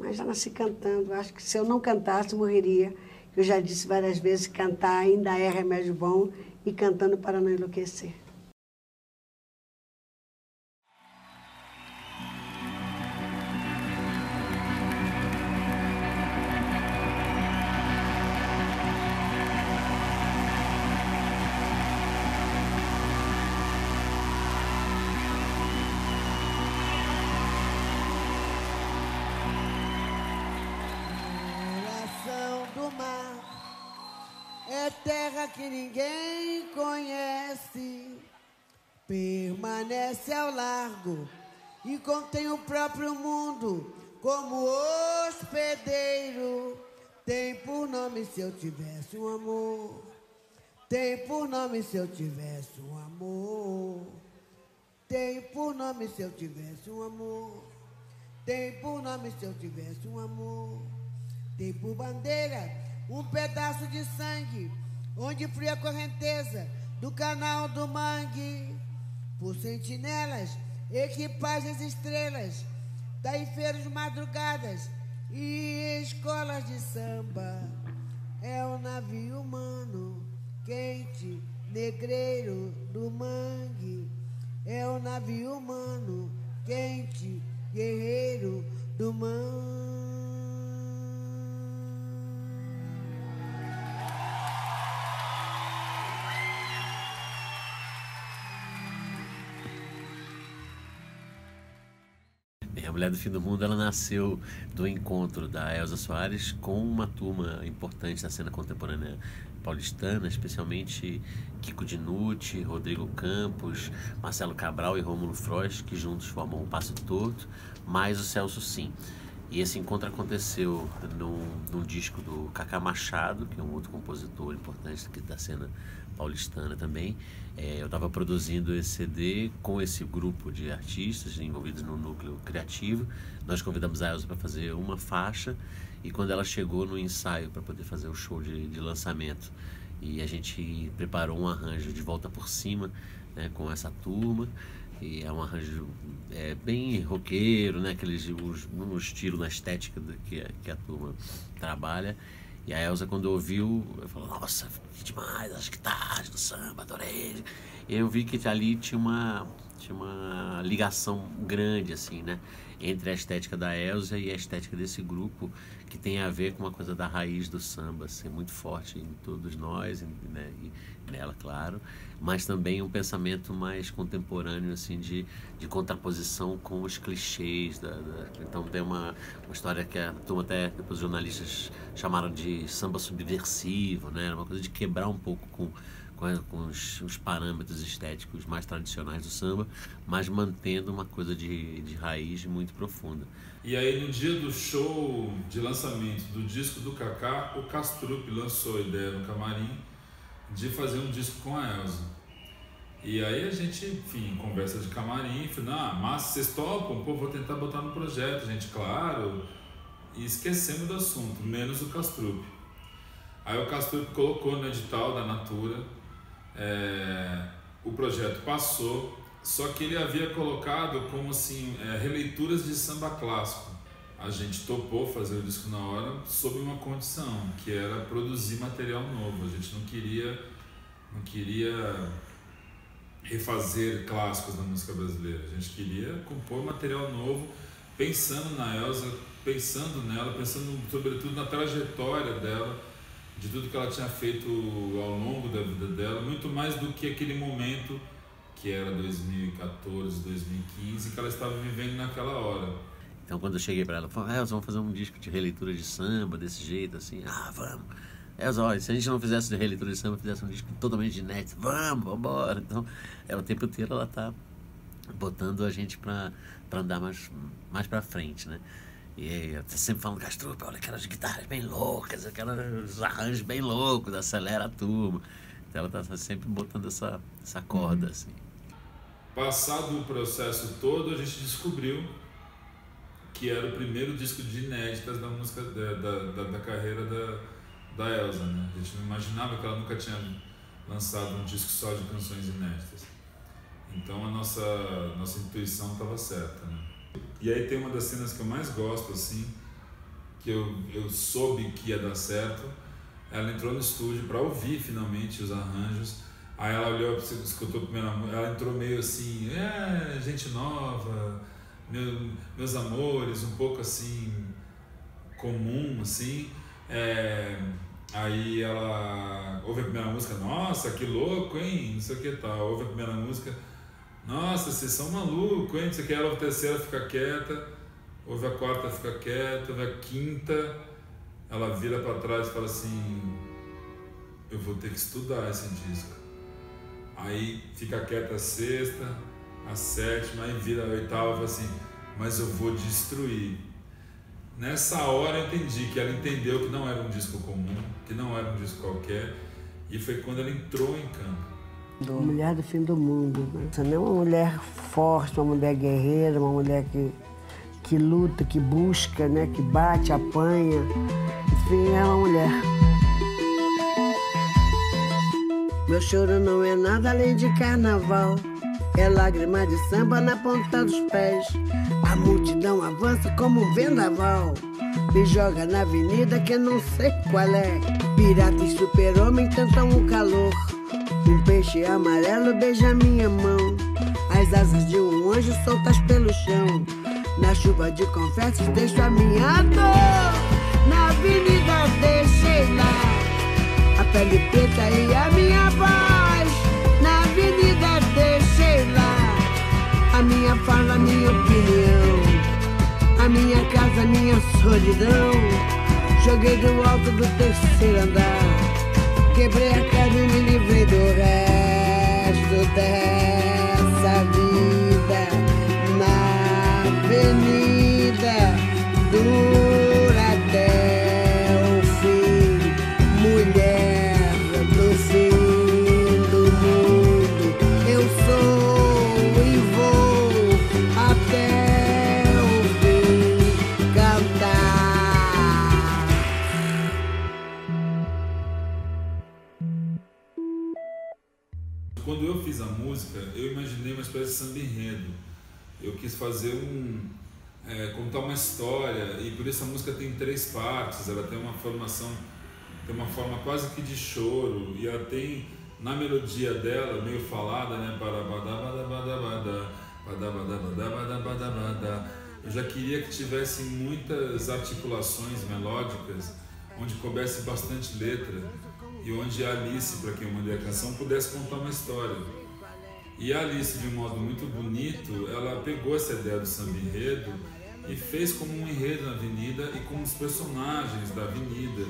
Mas já nasci cantando. Acho que se eu não cantasse, morreria. Eu já disse várias vezes, cantar ainda é remédio bom e cantando para não enlouquecer. É terra que ninguém conhece, permanece ao largo e contém o próprio mundo como hospedeiro. Tem por nome se eu tivesse um amor, tem por nome se eu tivesse um amor, tem por nome se eu tivesse um amor, tem por nome se eu tivesse um amor, tem por bandeira um pedaço de sangue, onde fria a correnteza do canal do mangue. Por sentinelas, equipagens estrelas, taifeiros madrugadas e escolas de samba. É o navio humano, quente, negreiro do mangue. É o navio humano, quente, guerreiro do mangue. A Mulher do Fim do Mundo, ela nasceu do encontro da Elza Soares com uma turma importante da cena contemporânea paulistana, especialmente Kiko Dinucci, Rodrigo Campos, Marcelo Cabral e Rômulo Frost, que juntos formam o Passo Torto, mais o Celso Sim. E esse encontro aconteceu num disco do Cacá Machado, que é um outro compositor importante aqui da cena paulistana também. Eu estava produzindo esse CD com esse grupo de artistas envolvidos no núcleo criativo. Nós convidamos a Elza para fazer uma faixa, e quando ela chegou no ensaio para poder fazer o show de lançamento, e a gente preparou um arranjo de Volta por Cima, né, com essa turma. E é um arranjo bem roqueiro, né? No estilo, na estética que a turma trabalha. E a Elza, quando ouviu, falou: nossa, que demais, as guitarras do samba, adorei. E eu vi que ali tinha uma ligação grande, assim, né? Entre a estética da Elza e a estética desse grupo, que tem a ver com uma coisa da raiz do samba, assim, muito forte em todos nós, né? E nela, claro, mas também um pensamento mais contemporâneo, assim, de contraposição com os clichês. Então tem uma história que a turma, até depois os jornalistas chamaram de samba subversivo, né? Uma coisa de quebrar um pouco com os parâmetros estéticos mais tradicionais do samba, mas mantendo uma coisa de raiz muito profunda. E aí, no dia do show de lançamento do disco do Cacá, o Castrup lançou a ideia no camarim de fazer um disco com a Elza. E aí a gente, enfim, conversa de camarim, falou: mas vocês topam? Pô, vou tentar botar no projeto, gente, claro. E esquecemos do assunto, menos o Castrup. Aí o Castrup colocou no edital da Natura, o projeto passou, só que ele havia colocado como assim, releituras de samba clássico. A gente topou fazer o disco na hora sob uma condição, que era produzir material novo. A gente não queria refazer clássicos da música brasileira. A gente queria compor material novo, pensando na Elza, pensando nela, pensando sobretudo na trajetória dela, de tudo que ela tinha feito ao longo da vida dela, muito mais do que aquele momento que era 2014, 2015, que ela estava vivendo naquela hora. Então, quando eu cheguei para ela, falei: Elza, vamos fazer um disco de releitura de samba desse jeito, assim. Vamos. Elza, olha, se a gente não fizesse de releitura de samba, fizesse um disco totalmente inédito, vambora. Então, o tempo inteiro ela tá botando a gente para andar mais para frente, né? E eu sempre falando: Castrup, olha aquelas guitarras bem loucas, aqueles arranjos bem loucos, acelera a turma. Então ela tá sempre botando essa corda, assim. Passado o processo todo, a gente descobriu que era o primeiro disco de inéditas da música da carreira da Elza, né? A gente não imaginava que ela nunca tinha lançado um disco só de canções inéditas. Então a nossa intuição estava certa, né? E aí tem uma das cenas que eu mais gosto, assim, que eu soube que ia dar certo, ela entrou no estúdio para ouvir finalmente os arranjos. Aí ela olhou, escutou a primeira música, ela entrou meio assim, gente nova, meus amores, um pouco assim, comum, assim. Aí ela ouve a primeira música, nossa, que louco, hein, não sei o que tal. Ouve a primeira música, nossa, vocês são malucos, hein, não sei o que. Ela ouve a terceira, fica quieta, ouve a quarta, fica quieta, ouve a quinta, ela vira para trás e fala assim, eu vou ter que estudar esse disco. Aí fica quieta a sexta, a sétima, aí vira a oitava e fala assim, mas eu vou destruir. Nessa hora eu entendi que ela entendeu que não era um disco comum, que não era um disco qualquer, e foi quando ela entrou em campo. A mulher do fim do mundo, né? Você não é uma mulher forte, uma mulher guerreira, uma mulher que luta, que busca, né? Que bate, apanha. Enfim, é uma mulher. Meu choro não é nada além de carnaval. É lágrima de samba na ponta dos pés. A multidão avança como um vendaval. Me joga na avenida que eu não sei qual é. Pirata e super-homem tentam o calor. Um peixe amarelo beija minha mão. As asas de um anjo soltas pelo chão. Na chuva de confetes deixo a minha dor. Na avenida deixei lá a pele preta e a minha voz. Na avenida deixei lá a minha fala, a minha opinião, a minha casa, a minha solidão. Joguei do alto do terceiro andar, quebrei a cara e me livrei do resto dessa vida. Na avenida dura até o fim, mulher do fim do mundo. Eu sou e vou até o fim cantar. Quando eu fiz a música, eu imaginei uma espécie de samba enredo. Eu quis fazer contar uma história, e por isso a música tem 3 partes. Ela tem uma formação, tem uma forma quase que de choro, e ela tem na melodia dela, meio falada, né? Eu já queria que tivesse muitas articulações melódicas, onde coubesse bastante letra, e onde a Alice, para quem eu mandei a canção, pudesse contar uma história. E a Alice, de um modo muito bonito, ela pegou essa ideia do samba enredo e fez como um enredo na avenida e com os personagens da avenida.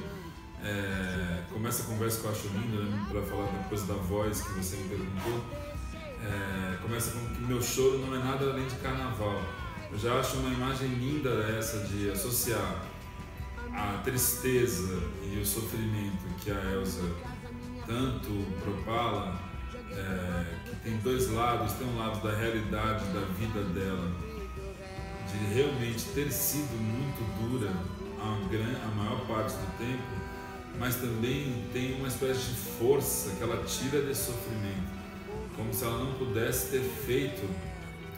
Começa a conversa que eu acho linda, né, para falar depois da voz que você me perguntou. Começa com que meu choro não é nada além de carnaval. Eu já acho uma imagem linda essa de associar a tristeza e o sofrimento que a Elza tanto propala, que tem 2 lados. Tem um lado da realidade da vida dela, de realmente ter sido muito dura a maior parte do tempo, mas também tem uma espécie de força que ela tira desse sofrimento, como se ela não pudesse ter feito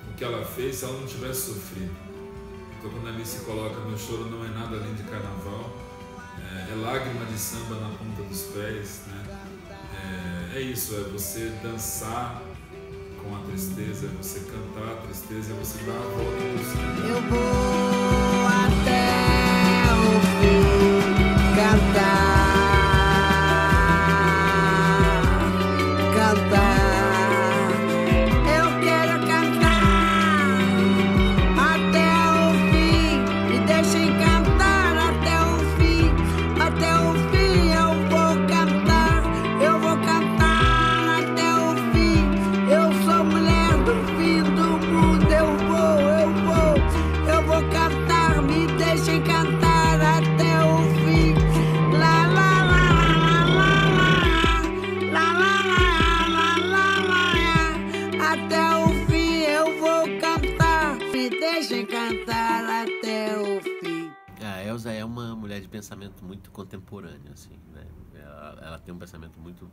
o que ela fez se ela não tivesse sofrido. Então, quando a Alice coloca meu choro não é nada além de carnaval, é lágrima de samba na ponta dos pés, né? É isso, é você dançar com a tristeza, é você cantar a tristeza, é você dar a volta por cima. Eu vou até o fim cantar, cantar. Eu quero cantar até o fim, me deixem cantar até o fim. Até o fim eu vou cantar, eu vou cantar até o fim. Eu sou mulher do fim do mundo, eu vou cantar, me deixem cantar até o fim. La la la la la la la la la, até o fim eu vou cantar, me deixem cantar até o fim. A Elza é uma mulher de pensamento muito contemporâneo, assim, né? Ela tem um pensamento muito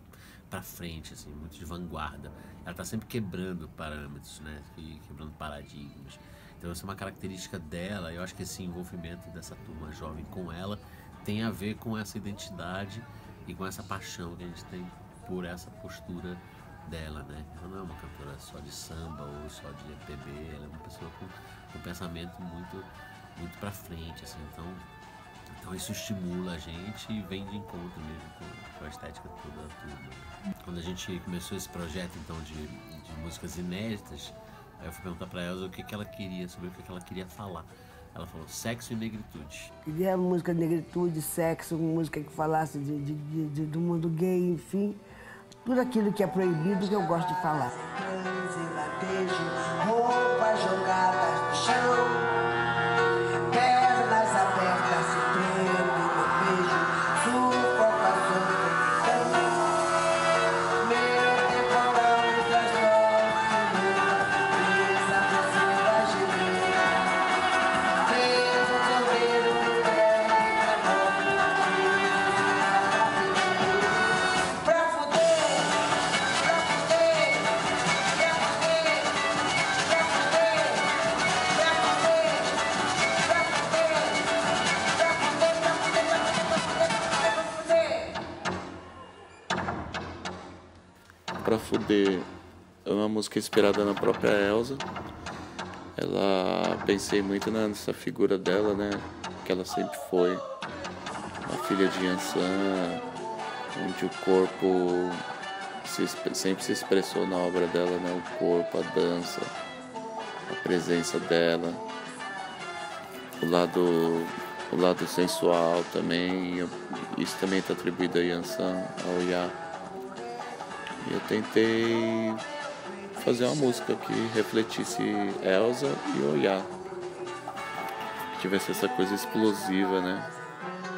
para frente, assim, muito de vanguarda. Ela está sempre quebrando parâmetros, né? Quebrando paradigmas. Então essa é uma característica dela. Eu acho que esse envolvimento dessa turma jovem com ela tem a ver com essa identidade e com essa paixão que a gente tem por essa postura dela, né? Ela não é uma cantora só de samba ou só de MPB, ela é uma pessoa com um pensamento muito pra frente, assim. Então isso estimula a gente e vem de encontro mesmo com a estética toda da turma. Quando a gente começou esse projeto, então, de músicas inéditas, aí eu fui perguntar pra Elza o que ela queria, sobre o que ela queria falar. Ela falou sexo e negritude. Queria música de negritude, sexo, música que falasse do mundo gay, enfim. Tudo aquilo que é proibido que eu gosto de falar. Roupas jogadas no chão, pernas abertas, se treme no beijo, sufocação, meu temporal me transforma em lua, brisa precisa gemer, fez um sorveiro no pé, pra fuder. Pra Fuder é uma música inspirada na própria Elza. Pensei muito nessa figura dela, né? Que ela sempre foi uma filha de Yansan, onde o corpo sempre se expressou na obra dela, né? O corpo, a dança, a presença dela, o lado sensual também. Isso também está atribuído a Yansan, ao Oiá. E eu tentei fazer uma música que refletisse Elza e Oiá, que tivesse essa coisa explosiva, né?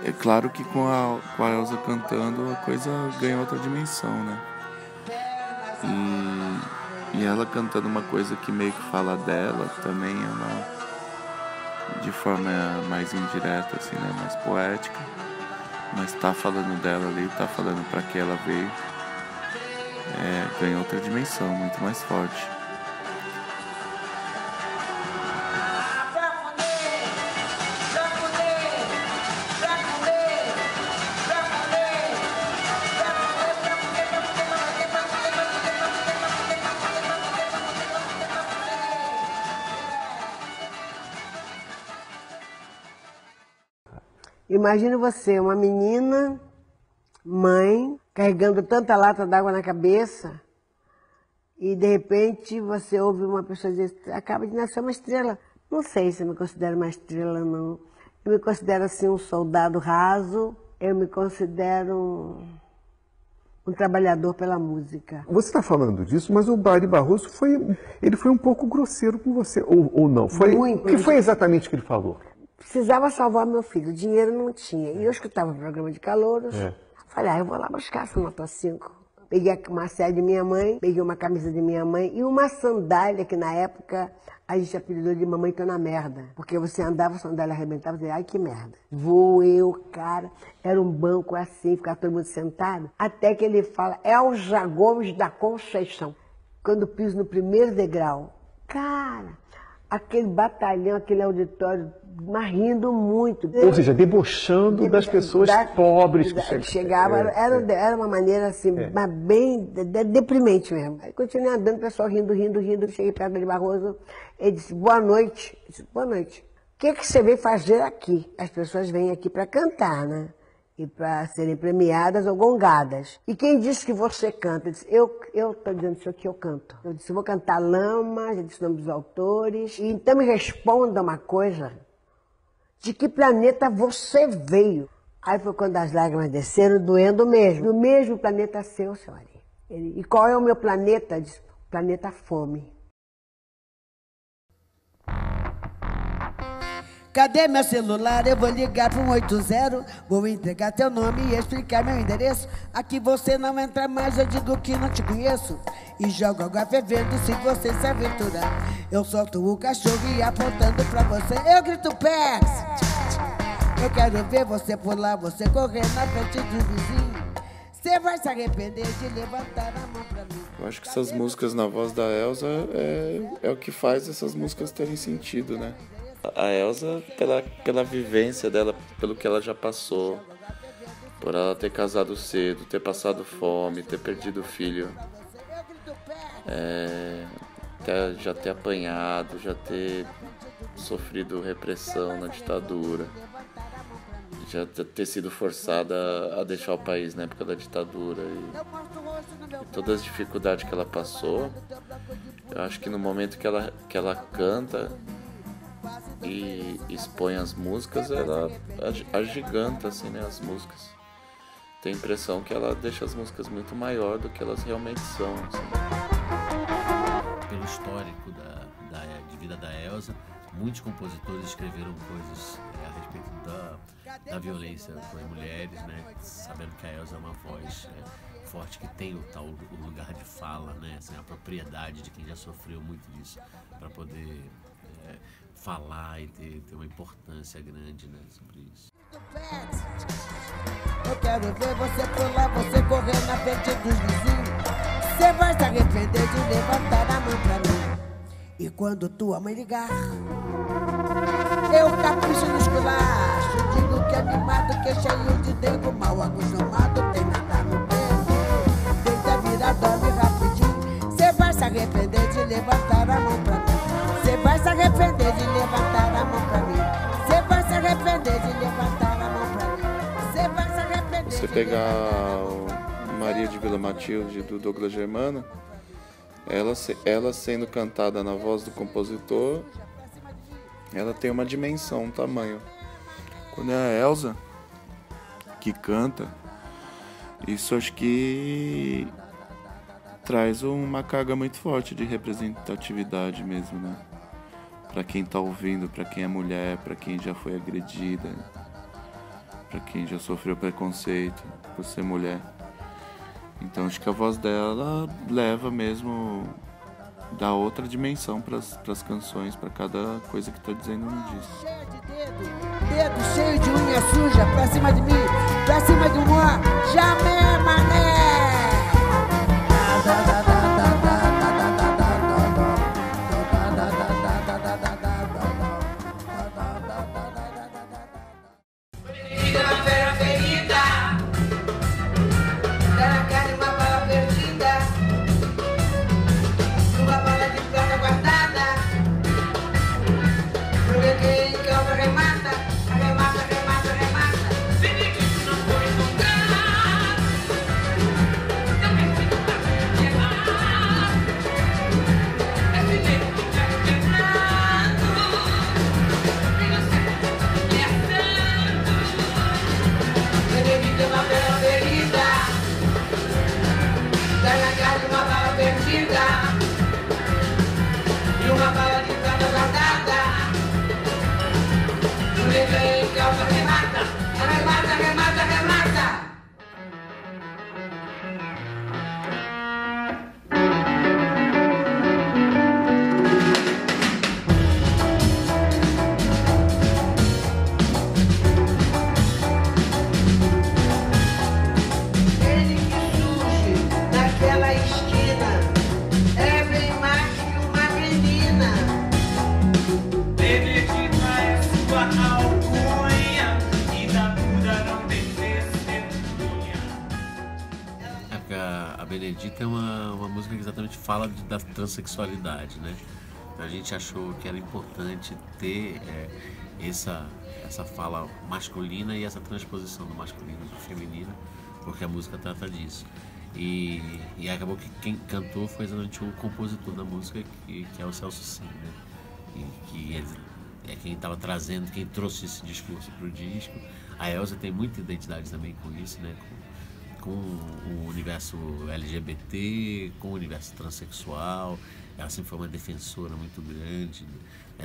É claro que com a Elza cantando a coisa ganha outra dimensão, né? E ela cantando uma coisa que meio que fala dela também de forma mais indireta, assim, né? Mais poética, mas tá falando dela ali, tá falando pra que ela veio. Ganha outra dimensão, muito mais forte. Imagina você, uma menina, mãe, carregando tanta lata d'água na cabeça e de repente você ouve uma pessoa dizer, acaba de nascer uma estrela. Não sei se eu me considero uma estrela, não. Eu me considero assim um soldado raso, eu me considero um trabalhador pela música. Você está falando disso, mas o Bari Barroso foi um pouco grosseiro com você, ou não? Muito. O que foi exatamente que ele falou? Precisava salvar meu filho, dinheiro não tinha. E eu escutava o programa de calouros. Falei, eu vou lá buscar essa nota 5. Peguei uma série de minha mãe, peguei uma camisa de minha mãe e uma sandália que na época a gente apelidou de Mamãe Tô na Merda. Porque você andava, a sandália arrebentava e dizia, ai que merda. Vou eu, cara, era um banco assim, ficava todo mundo sentado. Até que ele fala, Elza Gomes da Conceição. Quando piso no primeiro degrau, cara, aquele batalhão, aquele auditório, mas rindo muito. Ou seja, debochando das pessoas pobres que chegavam. Era uma maneira assim, mas bem deprimente mesmo. Aí continuei andando, o pessoal rindo. Cheguei perto dele, Barroso. Ele disse, boa noite. Eu disse, boa noite. O que você veio fazer aqui? As pessoas vêm aqui para cantar, né? E para serem premiadas ou gongadas. E quem disse que você canta? Eu disse, eu estou dizendo isso aqui, eu canto. Eu disse, eu vou cantar Lama, já disse o nome dos autores. E então me responda uma coisa. De que planeta você veio? Aí foi quando as lágrimas desceram, doendo mesmo. Do mesmo planeta seu, senhora. E qual é o meu planeta? Disse, planeta Fome. Cadê meu celular? Eu vou ligar para 180. Vou entregar teu nome e explicar meu endereço. Aqui você não entra mais, eu digo que não te conheço. E jogo água fervendo se você se aventurar. Eu solto o cachorro e apontando pra você eu grito Pex. Eu quero ver você pular, você correr na frente do vizinho. Você vai se arrepender de levantar a mão pra mim. Eu acho que essas músicas na voz da Elza é o que faz essas músicas terem sentido, né? A Elza, pela vivência dela, pelo que ela já passou, por ela ter casado cedo, ter passado fome, ter perdido o filho, já ter apanhado, já ter sofrido repressão na ditadura, já ter sido forçada a deixar o país na época da ditadura e todas as dificuldades que ela passou. Eu acho que no momento que ela canta e expõe as músicas, ela agiganta assim, né, as músicas. Tenho a impressão que ela deixa as músicas muito maior do que elas realmente são, assim. Pelo histórico de vida da Elza, muitos compositores escreveram coisas a respeito da violência com as mulheres, né? Sabendo que a Elza é uma voz forte, que tem o lugar de fala, né? Assim, a propriedade de quem já sofreu muito disso, para poder falar e ter uma importância grande, né, sobre isso. Eu quero ver você pular, você correr na frente dos vizinhos. Você vai se arrepender de levantar a mão pra mim. E quando tua mãe ligar, eu capricho no esculacho. Digo que é mimado, que é cheio de dengo, mal acostumado, tem nada no peito. Tenta virar dome rapidinho. Você vai se arrepender de levantar a mão pra mim. Você vai se arrepender de levantar a mão pra mim. Você vai se arrepender de levantar a mão pra mim. Você vai se arrepender. Se você pegar Maria de Vila Matilde, do Douglas Germano, ela sendo cantada na voz do compositor, ela tem uma dimensão, um tamanho. Quando é a Elza que canta, isso acho que traz uma carga muito forte de representatividade mesmo, né? Pra quem tá ouvindo, pra quem é mulher, pra quem já foi agredida, pra quem já sofreu preconceito por ser mulher. Então acho que a voz dela leva mesmo, dá outra dimensão pras canções, pra cada coisa que tá dizendo no disco. Cheio de dedo cheio de unha suja, pra cima de mim, pra cima de uma, jamais mané. A Benedita é uma música que exatamente fala da transexualidade, né? A gente achou que era importante ter essa fala masculina e essa transposição do masculino para o feminino, porque a música trata disso. E acabou que quem cantou foi exatamente o compositor da música, que é o Celso Sim, né? E que ele é quem estava trazendo, quem trouxe esse discurso para o disco. A Elza tem muita identidade também com isso, né? Com o universo LGBT, com o universo transexual. Ela sempre foi uma defensora muito grande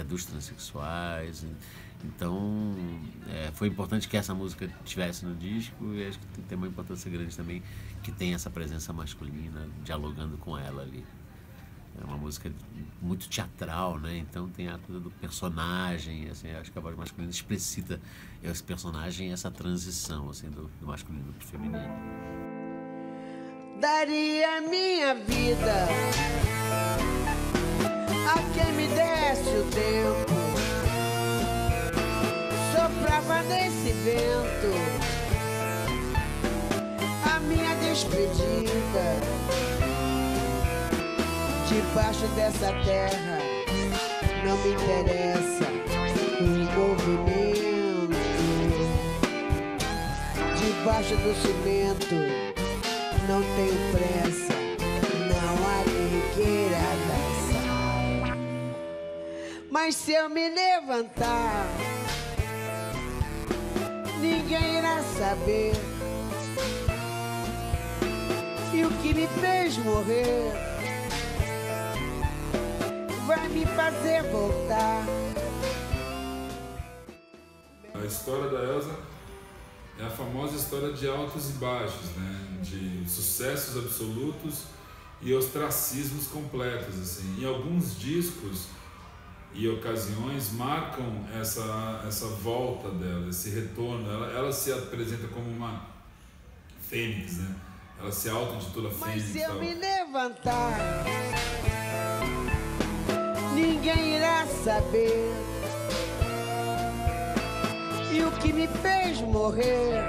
dos transexuais. Então, foi importante que essa música estivesse no disco, e acho que tem uma importância grande também que tem essa presença masculina dialogando com ela ali. É uma música muito teatral, né? Então tem a coisa do personagem, assim, acho que a voz masculina explicita esse personagem, essa transição assim, do masculino para o feminino. daria minha vida a quem me desse o tempo. Soprava nesse vento a minha despedida. Debaixo dessa terra não me interessa o movimento. Debaixo do cimento não tenho pressa, não há quem queira dançar. Mas se eu me levantar, ninguém irá saber. E o que me fez morrer vai me fazer voltar. A história da Elza é a famosa história de altos e baixos, né? De sucessos absolutos e ostracismos completos, assim. E alguns discos e ocasiões marcam essa volta dela, esse retorno. Ela se apresenta como uma fênix, né? Ela se auto-intitula fênix. Mas se eu me levantar, ninguém irá saber. E o que me fez morrer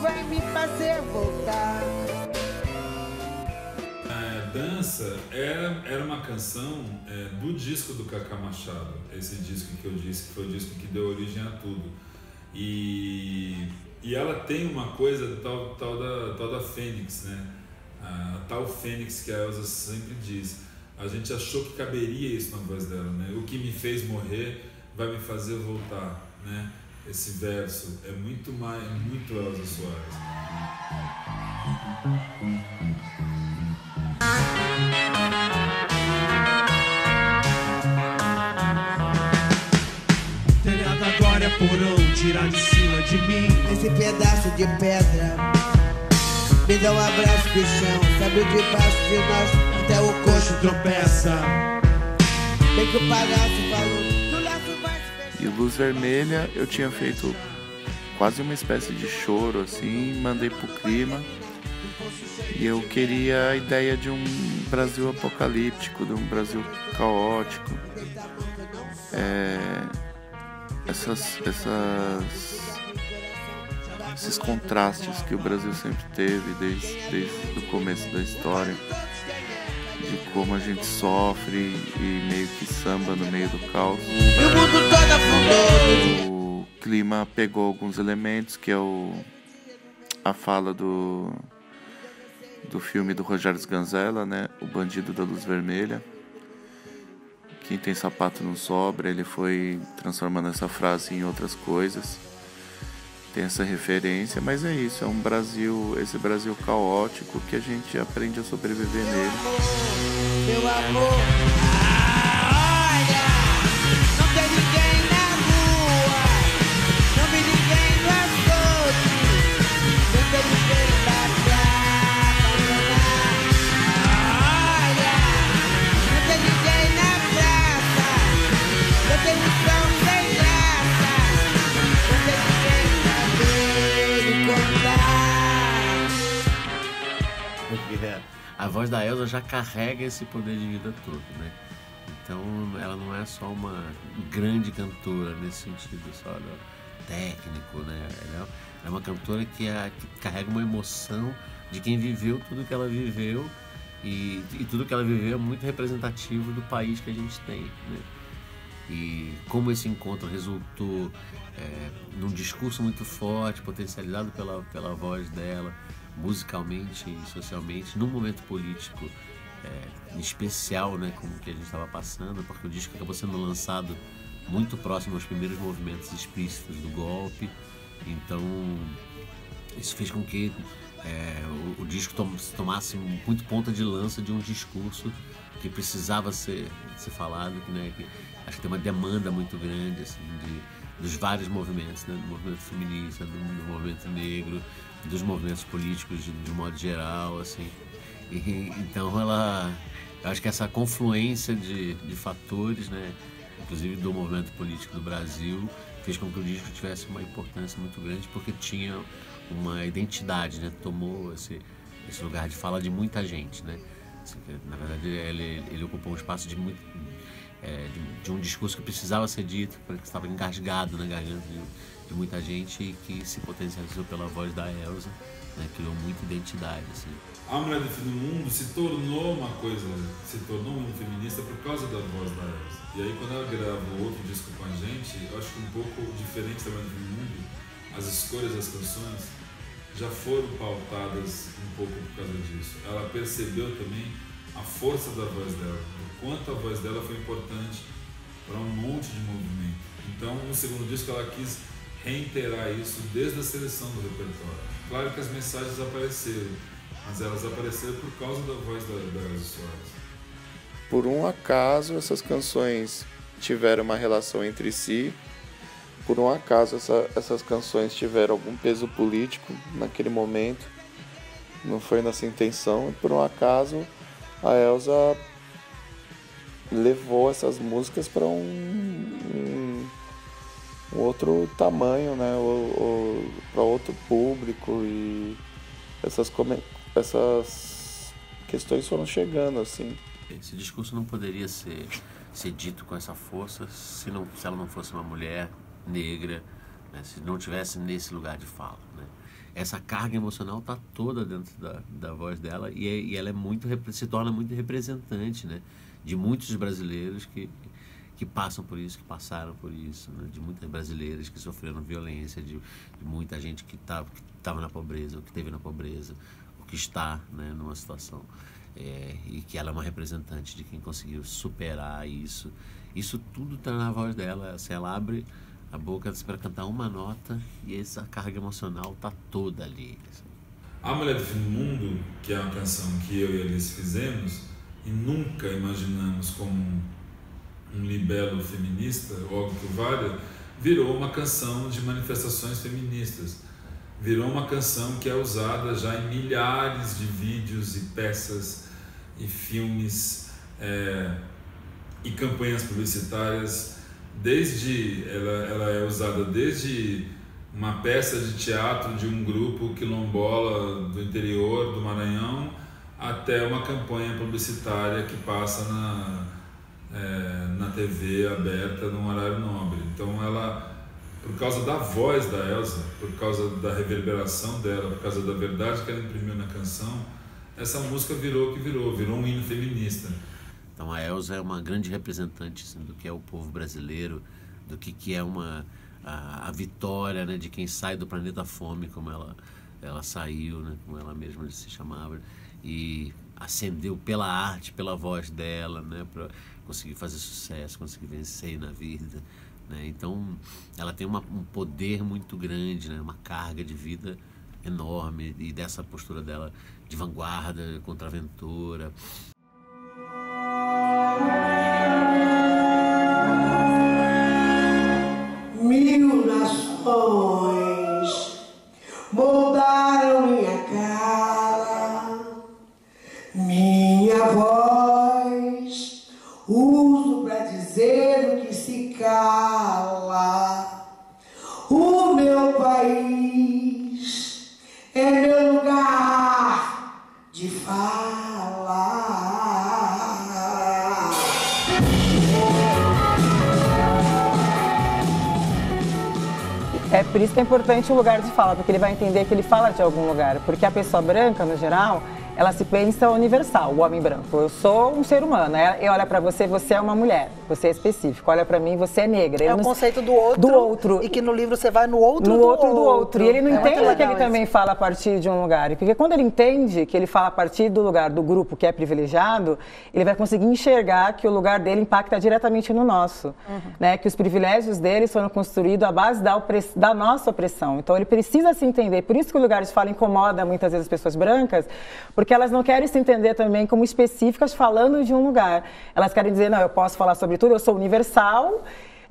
vai me fazer voltar. Dança era uma canção do disco do Cacá Machado, esse disco que eu disse que foi o disco que deu origem a tudo. E ela tem uma coisa tal da Fênix, né? A tal Fênix que a Elza sempre diz. A gente achou que caberia isso na voz dela, né? O que me fez morrer vai me fazer voltar, né? Esse verso é muito Elza Soares. Telhado agora é porão, tirar de cima de mim esse pedaço de pedra. Me dá um abraço que o chão sabe debaixo de nós até o coxo tropeça. Bem que o palhaço falou, no laço vai se fechar. E Luz Vermelha eu tinha feito quase uma espécie de choro assim, mandei pro Clima. E eu queria a ideia de um Brasil apocalíptico, de um Brasil caótico. Esses contrastes que o Brasil sempre teve desde o começo da história, de como a gente sofre e meio que samba no meio do caos. E o mundo todo afundou. O Clima pegou alguns elementos, que é a fala do filme do Rogério Sganzella, né? O Bandido da Luz Vermelha. Quem tem sapato não sobra. Ele foi transformando essa frase em outras coisas. Tem essa referência, mas é isso, é um Brasil, esse Brasil caótico que a gente aprende a sobreviver nele. Meu amor, olha, não tem ninguém na rua, não vi ninguém no açougue, não tem ninguém pra abandonar. Olha, não tem ninguém na praça, não tem um som sem graça, não tem ninguém pra ver e contar. Porque a voz da Elza já carrega esse poder de vida todo, né? Então ela não é só uma grande cantora nesse sentido só técnico, né? Ela é uma cantora que carrega uma emoção de quem viveu tudo que ela viveu e tudo que ela viveu é muito representativo do país que a gente tem, né? E como esse encontro resultou num discurso muito forte, potencializado pela voz dela, musicalmente e socialmente, num momento político especial, né, como que a gente estava passando, porque o disco acabou sendo lançado muito próximo aos primeiros movimentos explícitos do golpe. Então isso fez com que o disco tomasse muito ponta de lança de um discurso que precisava ser falado, né, que acho que tem uma demanda muito grande assim, dos vários movimentos, né, do movimento feminista, do movimento negro, dos movimentos políticos de modo geral, assim. Então eu acho que essa confluência de fatores, né, inclusive do movimento político do Brasil, fez com que o disco tivesse uma importância muito grande, porque tinha uma identidade, né? Tomou esse lugar de fala de muita gente, né? Assim, na verdade, ele ocupou um espaço de um discurso que precisava ser dito, porque estava engasgado na garganta de muita gente e que se potencializou pela voz da Elza, né? Criou muita identidade, assim. A Mulher do Fim do Mundo se tornou uma muito feminista por causa da voz da Elza. E aí, quando ela grava outro disco com a gente, eu acho que um pouco diferente da Mulher do Fim do Mundo, as escolhas das canções já foram pautadas um pouco por causa disso. Ela percebeu também a força da voz dela, o quanto a voz dela foi importante para um monte de movimento. Então, no segundo disco, ela quis reiterar isso desde a seleção do repertório. Claro que as mensagens apareceram, mas elas apareceram por causa da voz da Elza Soares. Por um acaso, essas canções tiveram uma relação entre si. Por um acaso, essas canções tiveram algum peso político naquele momento. Não foi nossa intenção. E por um acaso, a Elza levou essas músicas para um outro tamanho, né? Para outro público. E essas questões foram chegando, assim. Esse discurso não poderia ser dito com essa força se ela não fosse uma mulher negra, né? Se não tivesse nesse lugar de fala, né? Essa carga emocional está toda dentro da voz dela e ela se torna muito representante, né? De muitos brasileiros que passam por isso, que passaram por isso, né? De muitas brasileiras que sofreram violência, de muita gente que estava na pobreza, ou que esteve na pobreza, ou que está, né, numa situação. E que ela é uma representante de quem conseguiu superar isso. Isso tudo está na voz dela. Assim, ela abre a boca para cantar uma nota e essa carga emocional está toda ali. Assim. A Mulher do Fim do Mundo, que é uma canção que eu e a Alice fizemos e nunca imaginamos como um libelo feminista ou algo que valha, virou uma canção de manifestações feministas. Virou uma canção que é usada já em milhares de vídeos e peças e filmes e campanhas publicitárias. Ela é usada desde uma peça de teatro de um grupo quilombola do interior do Maranhão até uma campanha publicitária que passa na TV aberta num horário nobre. Então ela, por causa da voz da Elza, por causa da reverberação dela, por causa da verdade que ela imprimiu na canção, essa música virou um hino feminista. Então a Elza é uma grande representante, assim, do que é o povo brasileiro, do que é a vitória, né, de quem sai do planeta fome, como ela saiu, né, como ela mesma se chamava, e ascendeu pela arte, pela voz dela, né, para conseguir fazer sucesso, conseguir vencer na vida. Né? Então, ela tem um poder muito grande, né? Uma carga de vida enorme, e dessa postura dela de vanguarda, contraventora. Mil nações moldaram minha cara, minha voz uso pra dizer o que se cala. O meu país é meu lugar de fala. É por isso que é importante o lugar de fala, porque ele vai entender que ele fala de algum lugar. Porque a pessoa branca, no geral, ela se pensa universal, o homem branco. Eu sou um ser humano, e olha pra você, você é uma mulher, você é específico. Olha pra mim, você é negra. É o conceito do outro. E que no livro você vai no outro do outro. E ele não entende que ele também fala a partir de um lugar. Porque quando ele entende que ele fala a partir do lugar do grupo que é privilegiado, ele vai conseguir enxergar que o lugar dele impacta diretamente no nosso. Né? Que os privilégios dele foram construídos à base da nossa opressão. Então ele precisa se entender. Por isso que o lugar de fala incomoda muitas vezes as pessoas brancas, porque elas não querem se entender também como específicas falando de um lugar. Elas querem dizer, não, eu posso falar sobre tudo, eu sou universal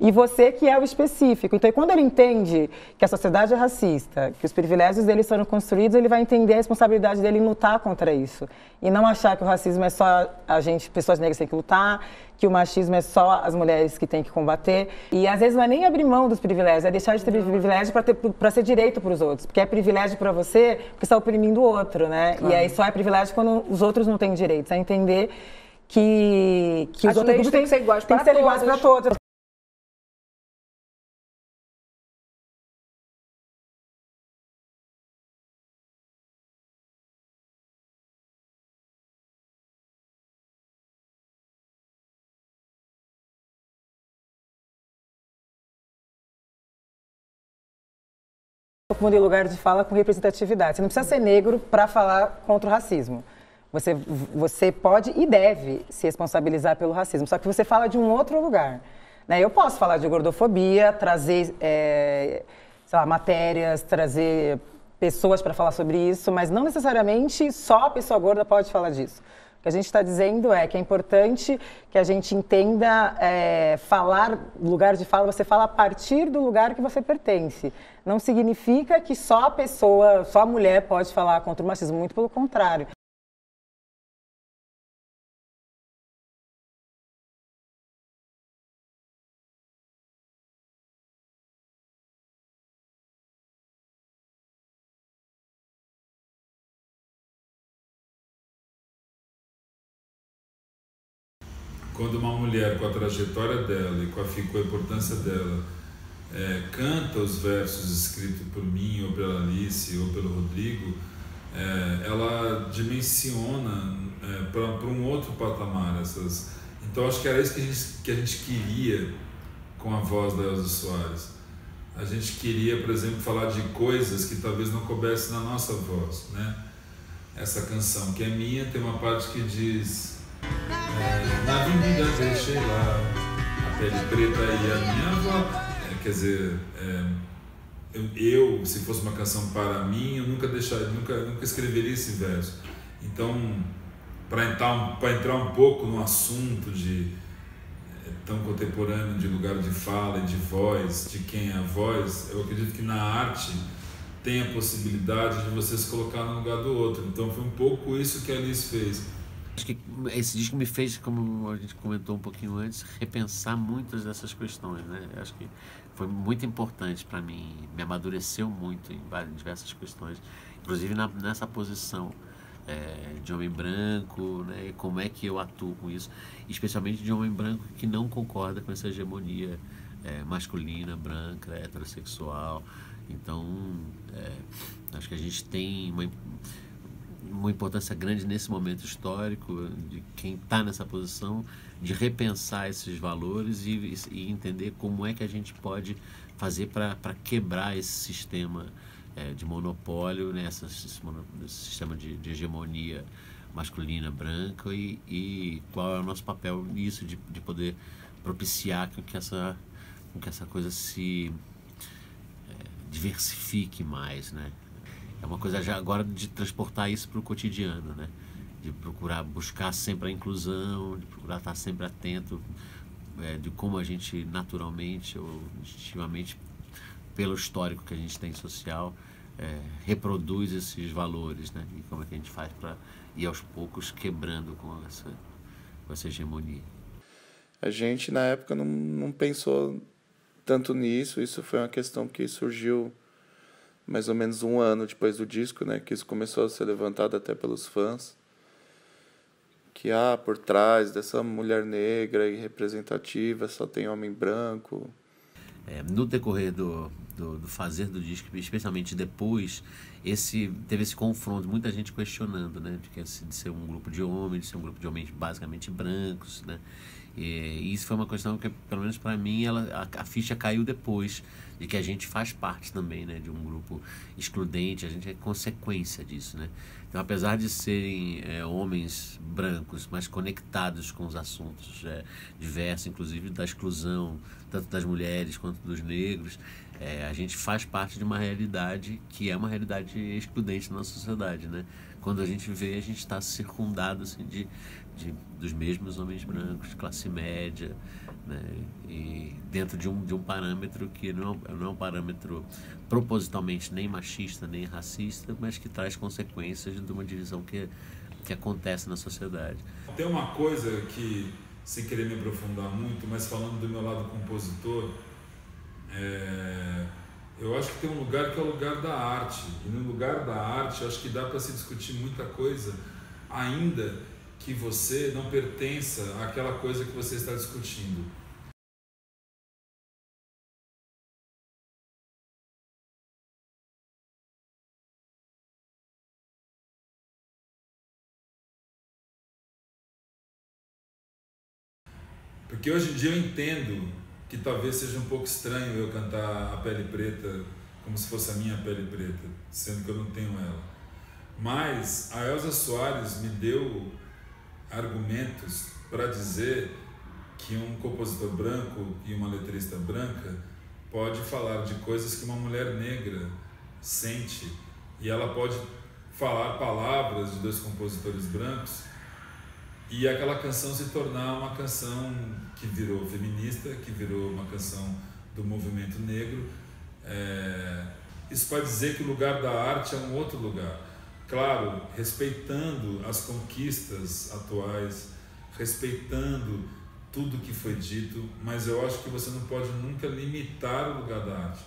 e você que é o específico. Então, quando ele entende que a sociedade é racista, que os privilégios dele foram construídos, ele vai entender a responsabilidade dele em lutar contra isso. E não achar que o racismo é só a gente, pessoas negras têm que lutar, que o machismo é só as mulheres que têm que combater. E às vezes não é nem abrir mão dos privilégios, é deixar de ter privilégio para ser direito para os outros. Porque é privilégio para você porque está oprimindo o outro, né? Claro. E aí só é privilégio quando os outros não têm direitos. É entender que os outros grupos têm que ser iguais para todos. Confundir lugar de fala com representatividade. Você não precisa ser negro para falar contra o racismo. Você pode e deve se responsabilizar pelo racismo, só que você fala de um outro lugar. Né? Eu posso falar de gordofobia, trazer sei lá, matérias, trazer pessoas para falar sobre isso, mas não necessariamente só a pessoa gorda pode falar disso. O que a gente está dizendo é que é importante que a gente entenda falar, lugar de fala, você fala a partir do lugar que você pertence. Não significa que só a pessoa, só a mulher pode falar contra o machismo, muito pelo contrário. Quando uma mulher, com a trajetória dela e com a importância dela, canta os versos escritos por mim, ou pela Alice, ou pelo Rodrigo, ela dimensiona para um outro patamar. Então, acho que era isso que a gente queria com a voz da Elza Soares. A gente queria, por exemplo, falar de coisas que talvez não coubessem na nossa voz, né? Essa canção, que é minha, tem uma parte que diz... na avenida deixei lá a pele preta e a minha avó. Quer dizer, eu, se fosse uma canção para mim, eu nunca escreveria esse verso. Então, para entrar um pouco no assunto tão contemporâneo de lugar de fala e de voz, de quem é a voz, eu acredito que na arte tem a possibilidade de você se colocar no lugar do outro. Então, foi um pouco isso que a Alice fez. Acho que esse disco me fez, como a gente comentou um pouquinho antes, repensar muitas dessas questões, né? Acho que foi muito importante para mim, me amadureceu muito em diversas questões, inclusive nessa posição de homem branco, né? E como é que eu atuo com isso, especialmente de homem branco que não concorda com essa hegemonia masculina, branca, heterossexual. Então, acho que a gente tem uma importância grande nesse momento histórico de quem está nessa posição de repensar esses valores e entender como é que a gente pode fazer para quebrar esse sistema de monopólio, né? Esse sistema de hegemonia masculina branca e qual é o nosso papel nisso de poder propiciar que essa coisa se diversifique mais, né? É uma coisa já agora de transportar isso para o cotidiano, né? De procurar buscar sempre a inclusão, de procurar estar sempre atento de como a gente naturalmente ou instintivamente, pelo histórico que a gente tem social, reproduz esses valores, né? E como é que a gente faz para ir aos poucos quebrando com essa hegemonia. A gente, na época, não pensou tanto nisso. Isso foi uma questão que surgiu mais ou menos um ano depois do disco, né, que isso começou a ser levantado até pelos fãs, que por trás dessa mulher negra e representativa só tem homem branco. No decorrer do fazer do disco, especialmente depois, teve esse confronto, muita gente questionando, né, de ser um grupo de homens, de ser um grupo de homens basicamente brancos, né, e isso foi uma questão que, pelo menos para mim, a ficha caiu depois de que a gente faz parte também, né, de um grupo excludente, a gente é consequência disso, né. Então, apesar de serem homens brancos, mas conectados com os assuntos diversos, inclusive da exclusão, tanto das mulheres quanto dos negros, a gente faz parte de uma realidade que é uma realidade excludente na nossa sociedade, né. Quando a gente vê, a gente está circundado assim, dos mesmos homens brancos, de classe média, né? E dentro de um parâmetro que não é um parâmetro propositalmente nem machista, nem racista, mas que traz consequências de uma divisão que acontece na sociedade. Tem uma coisa que, sem querer me aprofundar muito, mas falando do meu lado compositor, eu acho que tem um lugar que é o lugar da arte. E no lugar da arte, eu acho que dá para se discutir muita coisa, ainda que você não pertença àquela coisa que você está discutindo. Porque hoje em dia eu entendo que talvez seja um pouco estranho eu cantar A Pele Preta como se fosse a minha pele preta, sendo que eu não tenho ela. Mas a Elza Soares me deu argumentos para dizer que um compositor branco e uma letrista branca pode falar de coisas que uma mulher negra sente, e ela pode falar palavras de dois compositores brancos e aquela canção se tornar uma canção que virou feminista, que virou uma canção do movimento negro. Isso pode dizer que o lugar da arte é um outro lugar. Claro, respeitando as conquistas atuais, respeitando tudo que foi dito, mas eu acho que você não pode nunca limitar o lugar da arte.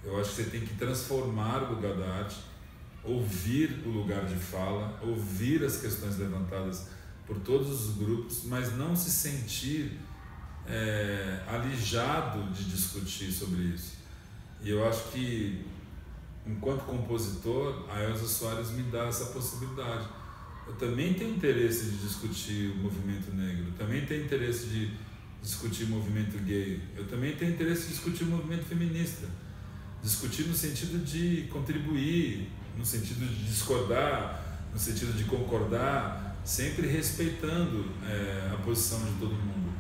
Eu acho que você tem que transformar o lugar da arte, ouvir o lugar de fala, ouvir as questões levantadas por todos os grupos, mas não se sentir alijado de discutir sobre isso. E eu acho que, enquanto compositor, a Elza Soares me dá essa possibilidade. Eu também tenho interesse de discutir o movimento negro, eu também tenho interesse de discutir o movimento gay, eu também tenho interesse de discutir o movimento feminista. Discutir no sentido de contribuir, no sentido de discordar, no sentido de concordar, sempre respeitando a posição de todo mundo.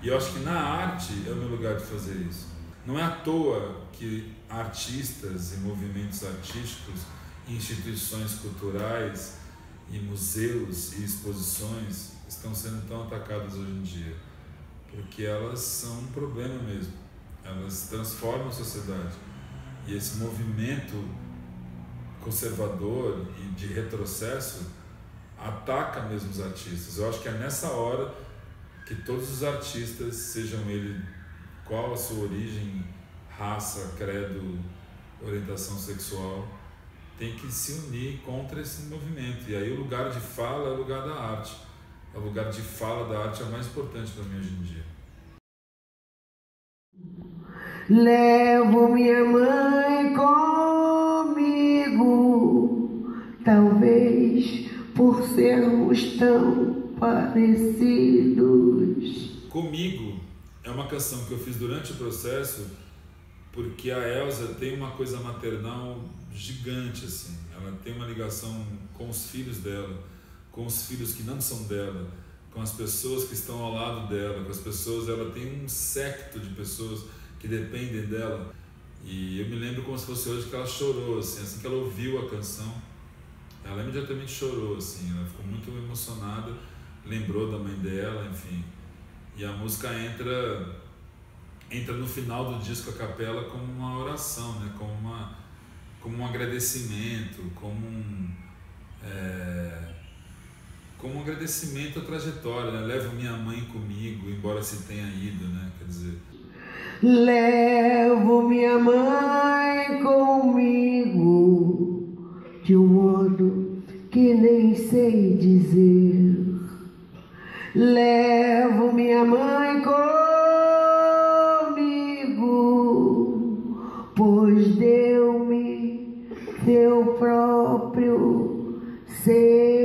E eu acho que na arte é o meu lugar de fazer isso. Não é à toa que artistas e movimentos artísticos, instituições culturais e museus e exposições estão sendo tão atacadas hoje em dia, porque elas são um problema mesmo. Elas transformam a sociedade. E esse movimento conservador e de retrocesso ataca mesmo os artistas. Eu acho que é nessa hora que todos os artistas, sejam eles qual a sua origem, raça, credo, orientação sexual, tem que se unir contra esse movimento. E aí o lugar de fala é o lugar da arte. O lugar de fala da arte é o mais importante para mim hoje em dia. Levo minha mãe comigo, talvez por sermos tão parecidos. Comigo é uma canção que eu fiz durante o processo, porque a Elza tem uma coisa maternal gigante, assim. Ela tem uma ligação com os filhos dela, com os filhos que não são dela, com as pessoas que estão ao lado dela, com as pessoas. Ela tem um séquito de pessoas que dependem dela. E eu me lembro como se fosse hoje que ela chorou, assim que ela ouviu a canção, ela imediatamente chorou, assim. Ela ficou muito emocionada, lembrou da mãe dela, enfim. E a música entra no final do disco a capela como uma oração, né? Como um agradecimento, como um agradecimento à trajetória, né? Levo minha mãe comigo, embora se tenha ido, né? Quer dizer, levo minha mãe comigo de um modo que nem sei dizer. Levo minha mãe comigo, pois deu-me seu próprio ser.